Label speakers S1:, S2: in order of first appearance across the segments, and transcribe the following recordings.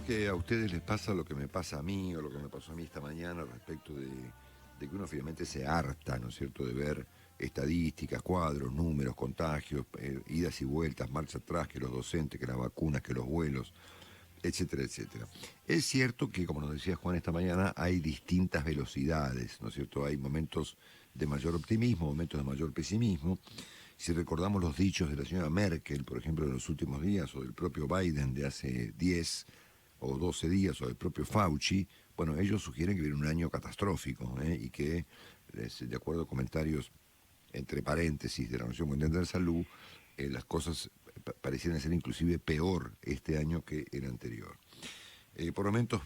S1: que a ustedes les pasa lo que me pasa a mí o lo que me pasó a mí esta mañana respecto de que uno finalmente se harta, ¿no es cierto?, de ver estadísticas, cuadros, números, contagios, idas y vueltas, marcha atrás, que los docentes, que las vacunas, que los vuelos, etcétera, etcétera. Es cierto que, como nos decía Juan esta mañana, hay distintas velocidades, ¿no es cierto? Hay momentos de mayor optimismo, momentos de mayor pesimismo. Si recordamos los dichos de la señora Merkel, por ejemplo, de los últimos días, o del propio Biden de hace 10 o 12 días, o del propio Fauci, bueno, ellos sugieren que viene un año catastrófico, y que, de acuerdo a comentarios entre paréntesis de la Organización Mundial de la Salud, las cosas parecieran ser inclusive peor este año que el anterior. Por momentos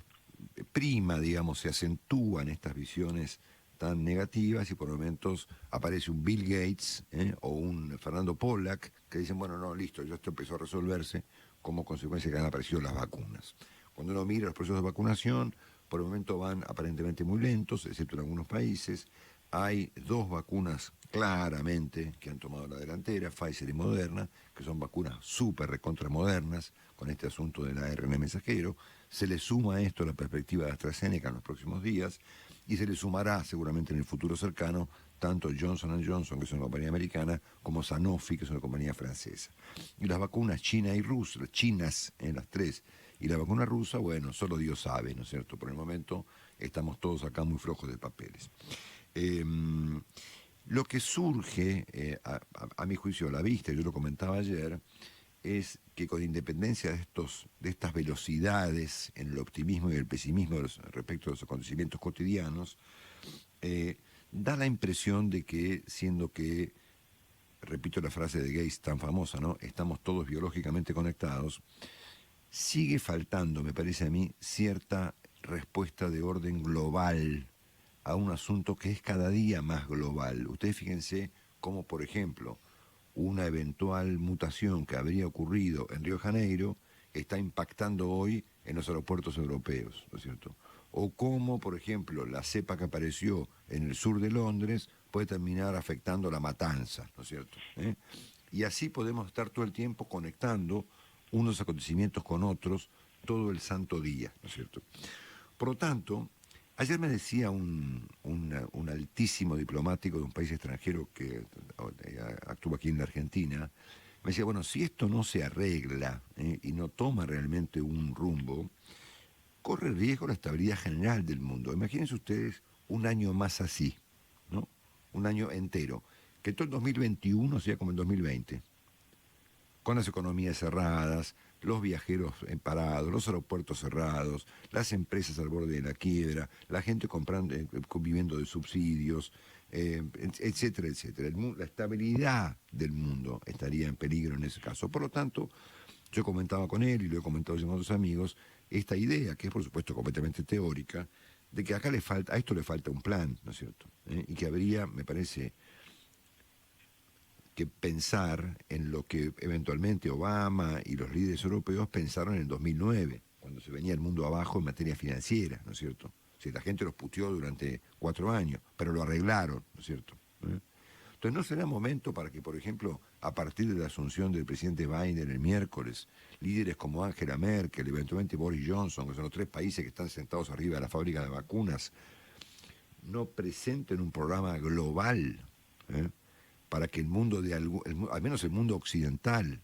S1: prima, digamos, se acentúan estas visiones tan negativas y por momentos aparece un Bill Gates o un Fernando Pollack que dicen, bueno, no, listo, ya esto empezó a resolverse como consecuencia de que han aparecido las vacunas. Cuando uno mira los procesos de vacunación, por el momento van aparentemente muy lentos, excepto en algunos países. Hay dos vacunas claramente que han tomado la delantera, Pfizer y Moderna, que son vacunas súper recontramodernas con este asunto del ARN mensajero. Se le suma a esto la perspectiva de AstraZeneca en los próximos días y se le sumará seguramente en el futuro cercano tanto Johnson & Johnson, que es una compañía americana, como Sanofi, que es una compañía francesa. Y las vacunas china y rusa, chinas en las tres, y la vacuna rusa, bueno, solo Dios sabe, ¿no es cierto? Por el momento estamos todos acá muy flojos de papeles. Lo que surge, a mi juicio a la vista, yo lo comentaba ayer, es que con independencia de estas velocidades en el optimismo y el pesimismo respecto a los acontecimientos cotidianos, da la impresión de que, siendo que, repito la frase de Gates tan famosa, ¿no?, estamos todos biológicamente conectados, sigue faltando, me parece a mí, cierta respuesta de orden global a un asunto que es cada día más global. Ustedes fíjense cómo, por ejemplo, una eventual mutación que habría ocurrido en Río de Janeiro está impactando hoy en los aeropuertos europeos, ¿no es cierto? O cómo, por ejemplo, la cepa que apareció en el sur de Londres puede terminar afectando la matanza, ¿no es cierto? Y así podemos estar todo el tiempo conectando unos acontecimientos con otros todo el santo día, ¿no es cierto? Por lo tanto, ayer me decía un altísimo diplomático de un país extranjero que actúa aquí en la Argentina, me decía, bueno, si esto no se arregla y no toma realmente un rumbo, corre riesgo la estabilidad general del mundo. Imagínense ustedes un año más así, ¿no? Un año entero, que todo el 2021 sea como el 2020, con las economías cerradas, los viajeros parados, los aeropuertos cerrados, las empresas al borde de la quiebra, la gente comprando, viviendo de subsidios, etcétera, etcétera. La estabilidad del mundo estaría en peligro en ese caso. Por lo tanto, yo comentaba con él y lo he comentado con otros amigos, esta idea, que es por supuesto completamente teórica, de que acá a esto le falta un plan, ¿no es cierto? Y que habría, me parece, que pensar en lo que eventualmente Obama y los líderes europeos pensaron en el 2009, cuando se venía el mundo abajo en materia financiera, ¿no es cierto? Si la gente los puteó durante 4 años, pero lo arreglaron, ¿no es cierto? Entonces, ¿no será momento para que, por ejemplo, a partir de la asunción del presidente Biden el miércoles, líderes como Angela Merkel, eventualmente Boris Johnson, que son los 3 países que están sentados arriba de la fábrica de vacunas, no presenten un programa global, para que el mundo, al menos el mundo occidental,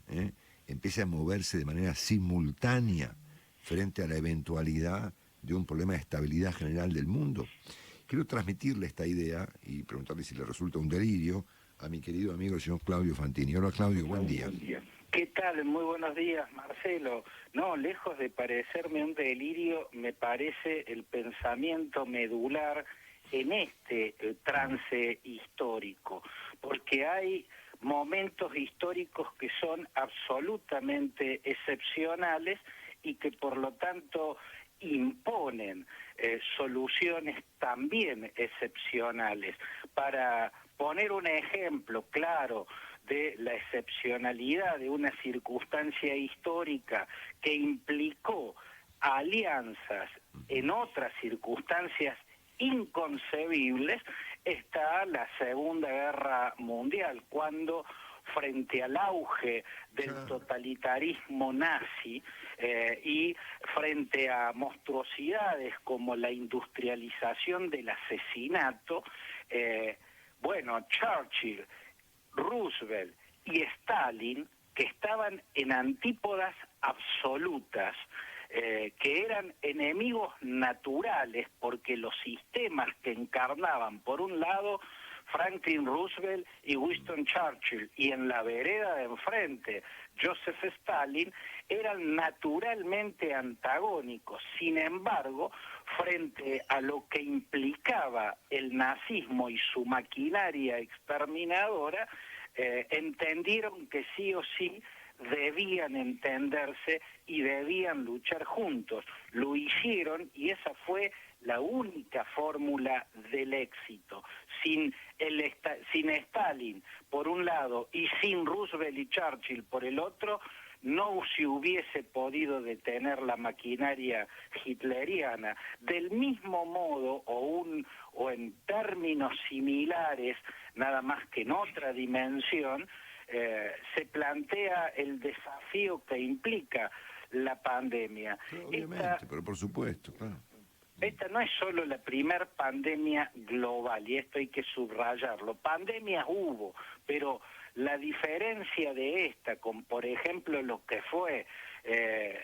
S1: empiece a moverse de manera simultánea frente a la eventualidad de un problema de estabilidad general del mundo? Quiero transmitirle esta idea y preguntarle si le resulta un delirio a mi querido amigo el señor Claudio Fantini. Hola Claudio, buen día.
S2: ¿Qué tal? Muy buenos días, Marcelo. No, lejos de parecerme un delirio, me parece el pensamiento medular en este trance histórico, porque hay momentos históricos que son absolutamente excepcionales y que por lo tanto imponen soluciones también excepcionales. Para poner un ejemplo claro de la excepcionalidad de una circunstancia histórica que implicó alianzas en otras circunstancias inconcebibles, está la Segunda Guerra Mundial, cuando frente al auge del totalitarismo nazi y frente a monstruosidades como la industrialización del asesinato, bueno, Churchill, Roosevelt y Stalin, que estaban en antípodas absolutas, que eran enemigos naturales, porque los sistemas que encarnaban, por un lado, Franklin Roosevelt y Winston Churchill, y en la vereda de enfrente, Joseph Stalin, eran naturalmente antagónicos. Sin embargo, frente a lo que implicaba el nazismo y su maquinaria exterminadora, entendieron que sí o sí debían entenderse y debían luchar juntos. Lo hicieron y esa fue la única fórmula del éxito. Sin Stalin por un lado y sin Roosevelt y Churchill por el otro, no se hubiese podido detener la maquinaria hitleriana. Del mismo modo, o en términos similares, nada más que en otra dimensión, se plantea el desafío que implica la pandemia.
S1: Pero obviamente, pero por supuesto, claro.
S2: Esta no es solo la primer pandemia global, y esto hay que subrayarlo. Pandemias hubo, pero la diferencia de esta con, por ejemplo, lo que fue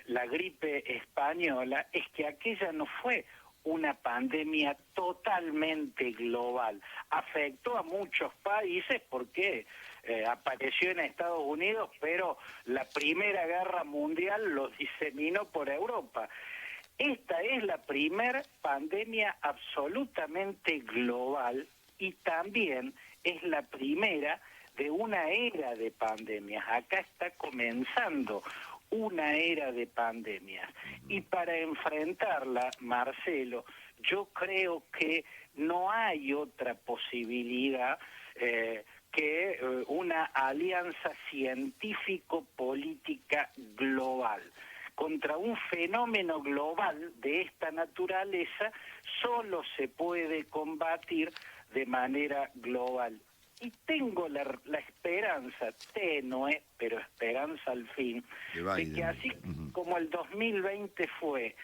S2: la gripe española, es que aquella no fue una pandemia totalmente global. Afectó a muchos países porque apareció en Estados Unidos, pero la Primera Guerra Mundial lo diseminó por Europa. Esta es la primer pandemia absolutamente global y también es la primera de una era de pandemias. Acá está comenzando una era de pandemias. Y para enfrentarla, Marcelo, yo creo que no hay otra posibilidad que una alianza científico-política global. Contra un fenómeno global de esta naturaleza solo se puede combatir de manera global. Y tengo la esperanza, tenue, pero esperanza al fin, de que así como el 2020 fue,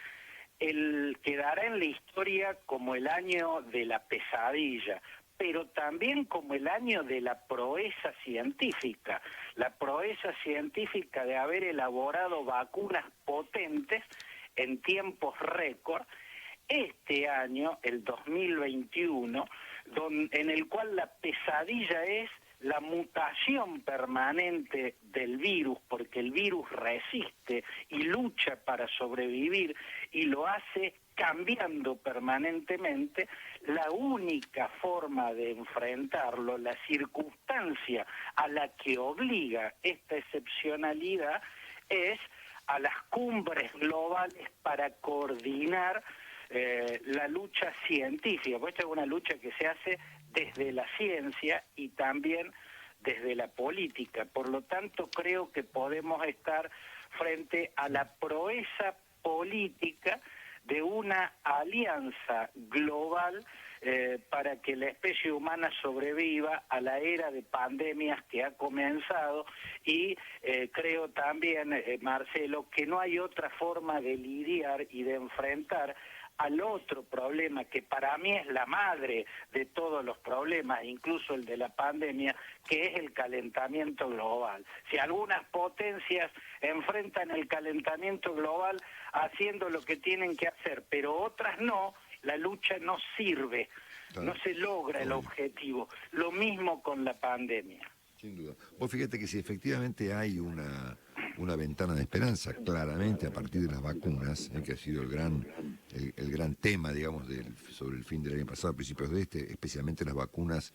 S2: quedará en la historia como el año de la pesadilla, pero también como el año de la proeza científica de haber elaborado vacunas potentes en tiempos récord. Este año, el 2021, en el cual la pesadilla es la mutación permanente del virus, porque el virus resiste y lucha para sobrevivir y lo hace cambiando permanentemente. La única forma de enfrentarlo, la circunstancia a la que obliga esta excepcionalidad, es a las cumbres globales para coordinar la lucha científica, porque esta es una lucha que se hace desde la ciencia y también desde la política. Por lo tanto, creo que podemos estar frente a la proeza política de una alianza global para que la especie humana sobreviva a la era de pandemias que ha comenzado y creo también, Marcelo, que no hay otra forma de lidiar y de enfrentar al otro problema que para mí es la madre de todos los problemas, incluso el de la pandemia, que es el calentamiento global. Si algunas potencias enfrentan el calentamiento global haciendo lo que tienen que hacer, pero otras no, la lucha no sirve, no se logra el objetivo. Lo mismo con la pandemia.
S1: Sin duda. Vos fíjate que si efectivamente hay una ventana de esperanza, claramente a partir de las vacunas, que ha sido el gran tema, digamos, sobre el fin del año pasado, a principios de especialmente las vacunas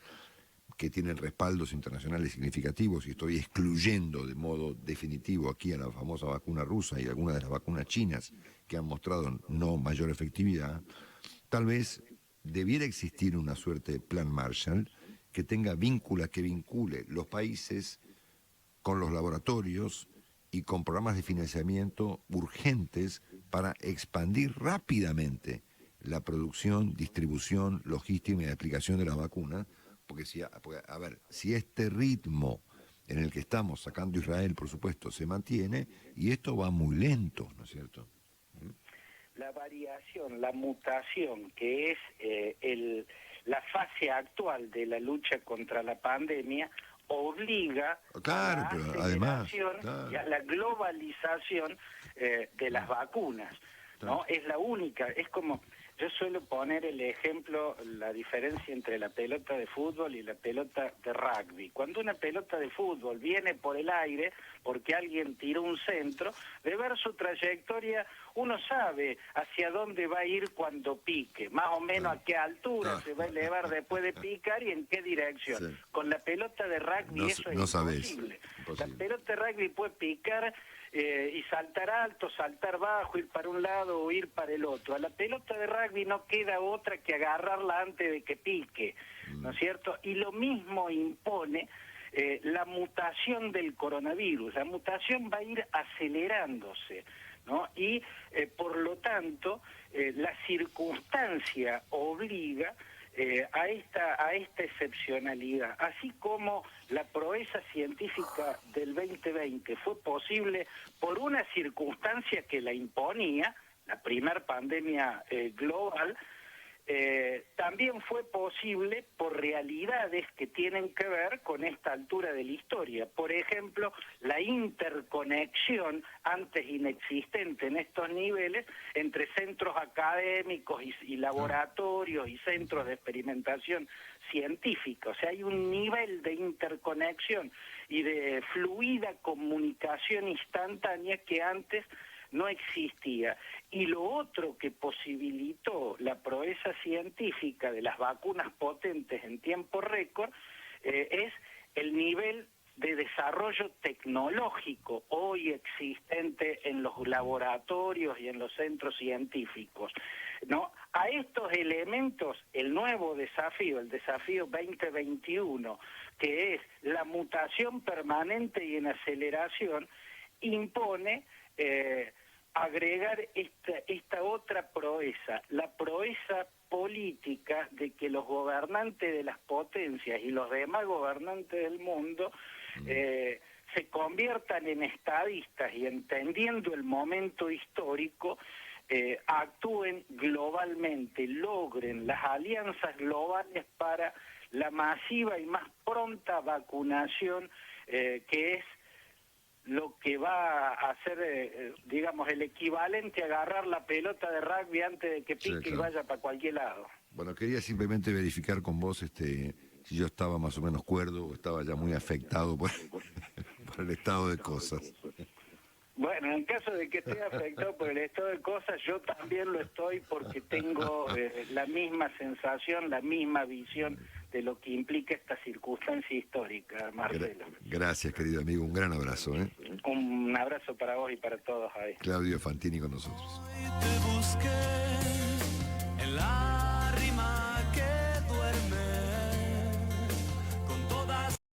S1: que tienen respaldos internacionales significativos, y estoy excluyendo de modo definitivo aquí a la famosa vacuna rusa y algunas de las vacunas chinas que han mostrado no mayor efectividad, tal vez debiera existir una suerte de plan Marshall que vincule los países con los laboratorios y con programas de financiamiento urgentes para expandir rápidamente la producción, distribución, logística y aplicación de la vacuna, porque si este ritmo en el que estamos, sacando Israel, por supuesto, se mantiene, y esto va muy lento, ¿no es cierto?
S2: La variación, la mutación, que es la fase actual de la lucha contra la pandemia, obliga
S1: Claro,
S2: a la
S1: pero además,
S2: aceleración
S1: claro,
S2: y a la globalización de las vacunas, ¿no? Es la única, es como, yo suelo poner el ejemplo, la diferencia entre la pelota de fútbol y la pelota de rugby. Cuando una pelota de fútbol viene por el aire, porque alguien tiró un centro, de ver su trayectoria, uno sabe hacia dónde va a ir cuando pique, más o menos a qué altura se va a elevar después de picar y en qué dirección.
S1: Sí.
S2: Con la pelota de rugby eso es imposible. La pelota de rugby puede picar y saltar alto, saltar bajo, ir para un lado o ir para el otro. A la pelota de rugby no queda otra que agarrarla antes de que pique, ¿no es cierto? Y lo mismo impone la mutación del coronavirus. La mutación va a ir acelerándose, ¿no? Y por lo tanto la circunstancia obliga a esta excepcionalidad, así como la proeza científica del 2020 fue posible por una circunstancia que la imponía, la primer pandemia global. También fue posible por realidades que tienen que ver con esta altura de la historia. Por ejemplo, la interconexión, antes inexistente en estos niveles, entre centros académicos y laboratorios y centros de experimentación científica. O sea, hay un nivel de interconexión y de fluida comunicación instantánea que antes no existía. Y lo otro que posibilitó la proeza científica de las vacunas potentes en tiempo récord es el nivel de desarrollo tecnológico hoy existente en los laboratorios y en los centros científicos, ¿no? A estos elementos, el nuevo desafío, el desafío 2021, que es la mutación permanente y en aceleración, impone agregar esta otra proeza, la proeza política de que los gobernantes de las potencias y los demás gobernantes del mundo se conviertan en estadistas y, entendiendo el momento histórico, actúen globalmente, logren las alianzas globales para la masiva y más pronta vacunación, que es lo que va a hacer, digamos, el equivalente a agarrar la pelota de rugby antes de que pique, sí, claro, y vaya para cualquier lado.
S1: Bueno, quería simplemente verificar con vos si yo estaba más o menos cuerdo o estaba ya muy afectado por el estado de cosas.
S2: Bueno, en caso de que esté afectado por el estado de cosas, yo también lo estoy, porque tengo la misma sensación, la misma visión de lo que implica esta circunstancia histórica, Marcelo.
S1: Gracias, querido amigo, un gran abrazo.
S2: Un abrazo para vos y para todos ahí.
S1: Claudio Fantini con nosotros.
S3: Hoy te busqué.